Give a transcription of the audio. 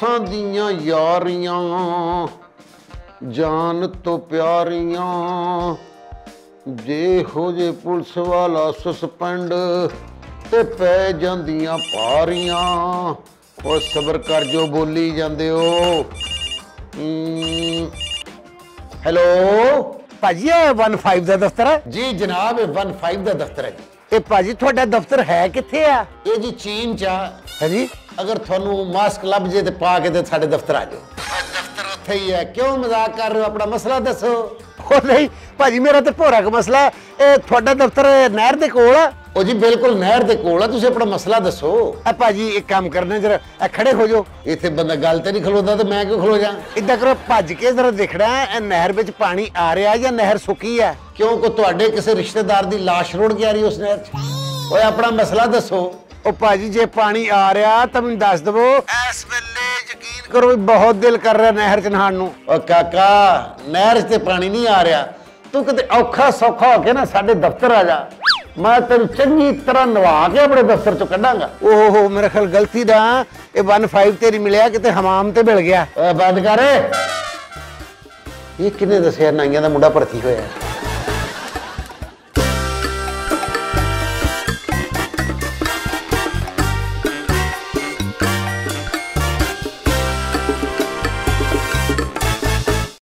असां दियां यारियां जान तो प्यारियां जे हो जे पुलिस वाला सस्पेंड ते पै जांदियां भारियां और सबर कर जो बोली जांदे हो। हेलो भाजी ये 15 ਦਾ ਦਫ਼ਤਰ ਹੈ जी जनाब, 15 का दफ्तर है जी। ਇਹ ਭਾਜੀ ਤੁਹਾਡਾ ਦਫ਼ਤਰ ਹੈ ਕਿੱਥੇ ਆ ये जी चीन चा ਹੈ ਜੀ अगर थानू मास्क लभ जे ते पा के ते साडे दफ्तर आ जाओ। दफ्तर उत्थे ही है, क्यों मजाक कर रहे हो? अपना मसला दसो। ਉਹ ਨਹੀਂ ਭਾਜੀ ਮੇਰਾ ਤੇ ਭੋਰਾ ਕ ਮਸਲਾ ਇਹ ਤੁਹਾਡਾ ਦਫ਼ਤਰ ਨਹਿਰ ਦੇ ਕੋਲ ਆ ओ जी बिल्कुल नहर दे कोल है, तुसी अपना मसला दसो। ਆ ਭਾਜੀ ਇੱਕ ਕੰਮ ਕਰਨਾ ਜਰਾ ਇਹ ਖੜੇ ਹੋ ਜਾਓ इत्थे बंदा गल ते नहीं खलोंदा ते मैं क्यों खलो जा? ਇਦਾਂ ਕਰੋ ਭੱਜ ਕੇ ਜਰਾ ਦੇਖਣਾ ਇਹ ਨਹਿਰ ਵਿੱਚ ਪਾਣੀ ਆ ਰਿਹਾ ਜਾਂ ਨਹਿਰ ਸੁੱਕੀ ਹੈ क्यों को तुहाडे किसी रिश्तेदार दी लाश रुड़ के आ रही उस नहर च? ओए अपना मसला दसो। ਉਹ ਭਾਜੀ ਜੇ ਪਾਣੀ ਆ ਰਿਹਾ ਤਾਂ ਮੈਨੂੰ ਦੱਸ ਦਵੋ ਇਸ ਵੇਲੇ ਯਕੀਨ ਕਰੋ ਬਹੁਤ ਦਿਲ ਕਰ ਰਿਹਾ ਨਹਿਰ ਚ ਨਹਾਉਣ ਨੂੰ ओ काका नहर च ते पानी नहीं आ रहा, तू किते औखा सौखा हो के ना साडे दफ्तर आ जा, मैं तेन चंगी तरह नवा के अपने दफ्तर चो कढांगा। ਓਹੋ ਮੇਰੇ ਖਿਆਲ ਗਲਤੀ ਦਾ ਇਹ 15 ਤੇਰੀ ਮਿਲਿਆ ਕਿਤੇ ਹਮਾਮ ਤੇ ਮਿਲ ਗਿਆ बंद कर। ये किने दसिया नाइयां दा मुंडा भर्ती होया?